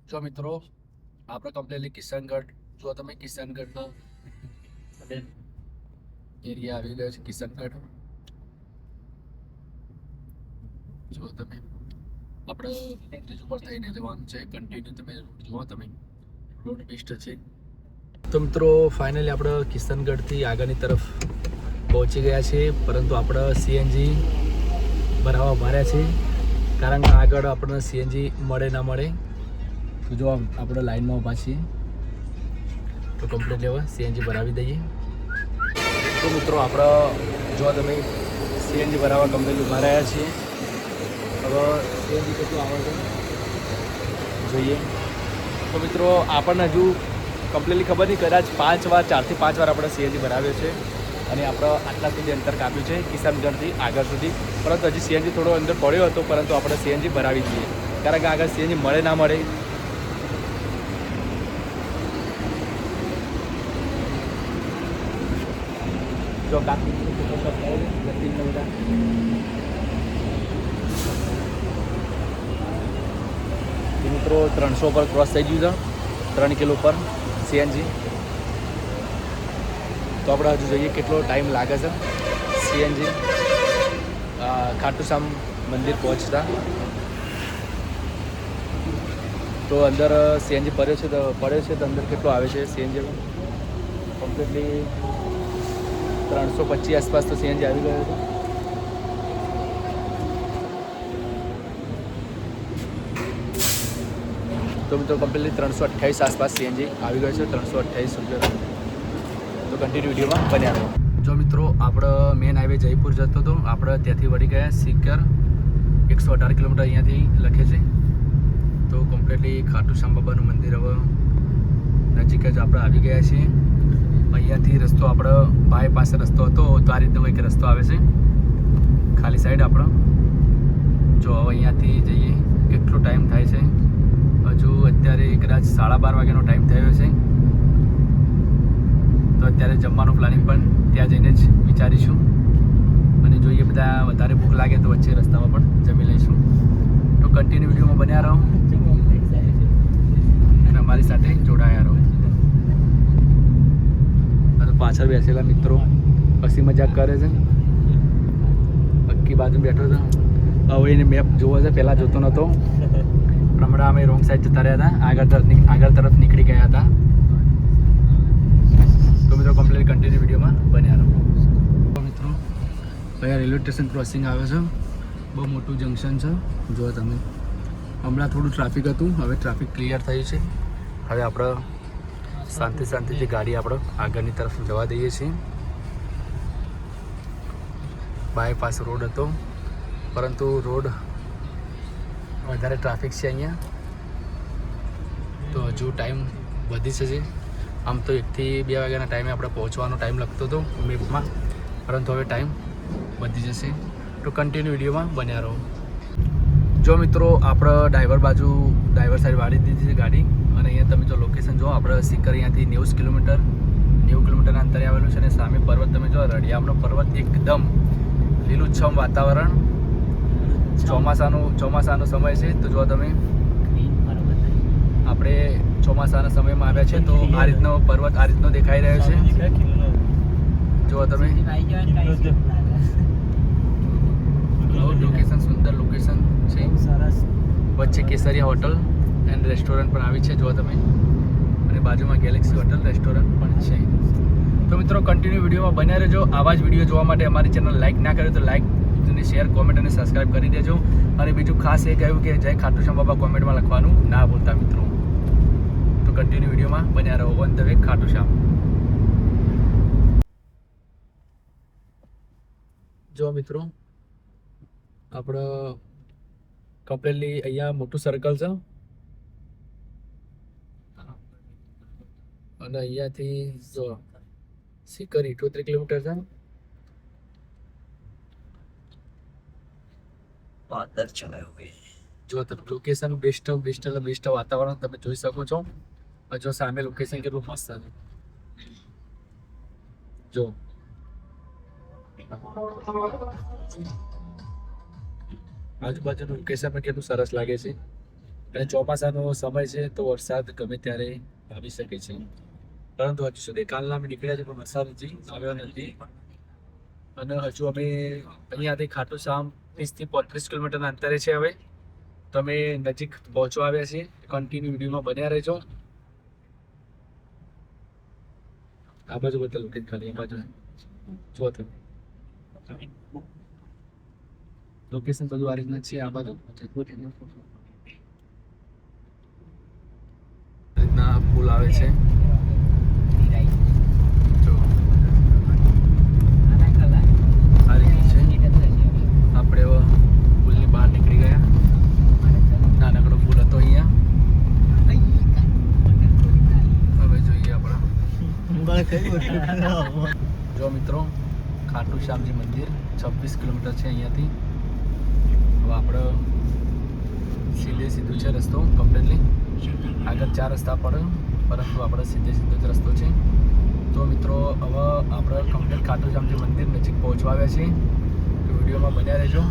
જો મિત્રો આપણે કમ્પ્લીટલી કિશનગઢ જો તમે કિશનગઢનો એરિયા આવી ગયો છે કિશનગઢ જો તમે આપણે બ્રિજ ઉપર થઈને જવાનું છે કન્ટિન્યુ તમે જુઓ તમે રોડ બેસ્ટ છે તો મિત્રો ફાઇનલી આપણે કિશનગઢથી આગળની તરફ પહોંચી ગયા છીએ પરંતુ આપણે સીએનજી ભરાવા ભર્યા છે કારણ કે આગળ આપણને સીએનજી મળે ના મળે તો જો આપણે લાઈનમાં ઊભા છીએ તો કમ્પ્લીટ લેવા સીએનજી ભરાવી દઈએ તો મિત્રો આપણે જો તમે સીએનજી ભરાવા કમ્પ્લીટ ઊભા રહ્યા છીએ હવે સીએનજી કેટલું આવે છે જોઈએ તો મિત્રો આપણને હજુ કમ્પ્લીટલી ખબર નહીં કદાચ 4 વાર આપણે સીએનજી ભરાવ્યો છે અને આપણે આટલા સુધી અંતર કાપ્યું છે કિશનગઢથી આગળ સુધી પરંતુ હજી સીએનજી થોડો અંદર પડ્યો હતો પરંતુ આપણે સીએનજી ભરાવી દઈએ કારણ કે આગળ સીએનજી મળે ના મળે જો મિત્રો 300 પર ક્રોસ થઈ ગયું છે 3 કિલો પર સીએનજી તો આપણે હજુ જોઈએ કેટલો ટાઈમ લાગે છે સીએનજી ખાટુશ્યામ મંદિર પહોંચતા તો અંદર સીએનજી પડ્યો છે તો અંદર કેટલો આવે છે સીએનજી કમ્પ્લીટલી 325 આસપાસ તો સીએનજી આવી ગયો છે તો મિત્રો કમ્પ્લીટલી 328 આસપાસ સીએનજી આવી ગયો છે 328 રૂપિયા તો કન્ટિન્યુ વિડીયોમાં બન્યા રહો જો મિત્રો આપણે મેન હાઈવે જયપુર જતો હતો આપણે ત્યાંથી વળી ગયા સિકર 118 કિલોમીટર અહીંયાથી લખે છે તો કમ્પ્લીટલી ખાટુશ્યામ બાબાનું મંદિર હવે નજીક જ આપણે આવી ગયા છીએ અહીંયાથી રસ્તો આપણો બાયપાસ રસ્તો હતો તો આ રીતનો કંઈક રસ્તો આવે છે ખાલી સાઈડ આપણો જો હવે અહીંયાથી જઈએ કેટલો ટાઈમ થાય છે હજુ અત્યારે કદાચ 12:30 વાગ્યાનો ટાઈમ થયો છે તો અત્યારે જમવાનું પ્લાનિંગ પણ ત્યાં જઈને જ વિચારીશું અને જોઈએ બધા વધારે ભૂખ લાગે તો વચ્ચે રસ્તામાં પણ જમી લઈશું તો કન્ટિન્યુ વિડીયોમાં બન્યા રહો અને અમારી સાથે જોડાયા રહો પાછળ બેસેલા મિત્રો હસી મજાક કરે છે અક્કી બાજુ બેઠો છે હવે એને મેપ જોવો છે પહેલાં જોતો નહોતો પણ હમણાં અમે રોંગ સાઈડ જતા રહ્યા હતા આગળ તરફ નીકળી ગયા હતા તો મિત્રો કમ્પ્લીટ કન્ટિન્યુ વિડીયોમાં બન્યા રહો મિત્રો અહીંયા રેલવે સ્ટેશન ક્રોસિંગ આવે છે બહુ મોટું જંકશન છે જુઓ તમે હમણાં થોડું ટ્રાફિક હતું હવે ટ્રાફિક ક્લિયર થયું છે હવે આપણે શાંતિથી ગાડી આપણે આગળની તરફ જવા દઈએ છીએ બાયપાસ રોડ હતો પરંતુ રોડ વધારે ટ્રાફિક છે અહીંયા તો હજુ ટાઈમ વધી છે આમ તો 1 થી 2 વાગ્યાના ટાઈમે આપણે પહોંચવાનો ટાઈમ લખતો હતો મેપમાં પરંતુ હવે ટાઈમ વધી જશે તો કન્ટિન્યુ વિડીયોમાં બન્યા રહો જો મિત્રો આપણે ડ્રાઈવર સાઈડ વાળી દીધી છે ગાડી અને અહીંયા તમે જો લોકેશન જો આપણે સિકર અહીંયાથી 90 કિલોમીટરના અંતરે આવેલું છે અને સામે પર્વત તમે જો રળિયામનો પર્વત એકદમ લીલુંછમ વાતાવરણ ચોમાસાનો સમય છે તો જો તમે આપણે ચોમાસાના સમયમાં આવ્યા છે તો આ રીતનો પર્વત આ રીતનો દેખાઈ રહ્યો છે જો તમે લોકેશન સુંદર લોકેશન છે વચ્ચે કેસરિયા હોટલ એન્ડ રેસ્ટોરન્ટ પણ આવી છે જો તમે અને બાજુમાં ગેલેક્સી હોટલ રેસ્ટોરન્ટ પણ છે તો મિત્રો કન્ટિન્યુ વિડીયોમાં બન્યા રહેજો આવા જ વિડીયો જોવા માટે અમારી ચેનલ લાઈક ના કરે તો લાઈક અને શેર કોમેન્ટ અને સબસ્ક્રાઈબ કરી દેજો અને બીજું ખાસ એ કહ્યું કે જય ખાટુશ્યામ બાબા કોમેન્ટમાં લખવાનું ના ભૂલતા મિત્રો તો કન્ટિન્યુ વિડીયોમાં બન્યા રહો ઓન ધ વે ખાટુશ્યામ જો મિત્રો આપણે કમ્પ્લીટલી અહીંયા મોટું સર્કલ છે અને અહીંયાથી જો સિકર 78 કિલોમીટર છે જો તમે લોકેશન બેસ્ટ વાતાવરણ તમે જોઈ શકો છો જો સામે લોકેશન કેટલું મસ્ત છે જો આજુબાજુનું લોકેશન પણ કેટલું સરસ લાગે છે અને ચોમાસાનો સમય છે તો વરસાદ ગમે ત્યારે આવી શકે છે, પરંતુ હજુ સુધી કાલના અમે નીકળ્યા છે પણ વરસાદ હજી આવ્યો નથી. અને હજુ અમે અહીંયાથી ખાટુ શ્યામ 30 થી 35 કિલોમીટરના અંતરે છે. હવે તમે નજીક પહોંચવા આવ્યા છીએ. કન્ટિન્યુ વિડીયોમાં બન્યા રહેજો. આ બાજુ બધા લોકો ખાલી આ બાજુ જો તમે લોકેશન બધું આ રીતના છે. આ બાજુ રીતના પુલ આવે છે. જો આ રીતનું છે. આપણે હવે પુલની બહાર નીકળી ગયા. નાનકડો પુલ હતો અહીંયા. હવે જોઈએ આપણા જો મિત્રો ખાટુ શ્યામજી મંદિર 26 કિલોમીટર છે અહીંયાથી. હવે આપણે સીધું છે રસ્તો કમ્પ્લીટલી. આગળ 4 રસ્તા પડે પરંતુ આપણે સીધો જ રસ્તો છે. તો મિત્રો હવે આપણે કમ્પ્લીટ ખાટુ શ્યામજી મંદિર નજીક પહોંચવા આવ્યા છીએ. તો વિડીયોમાં બન્યા રહેજો.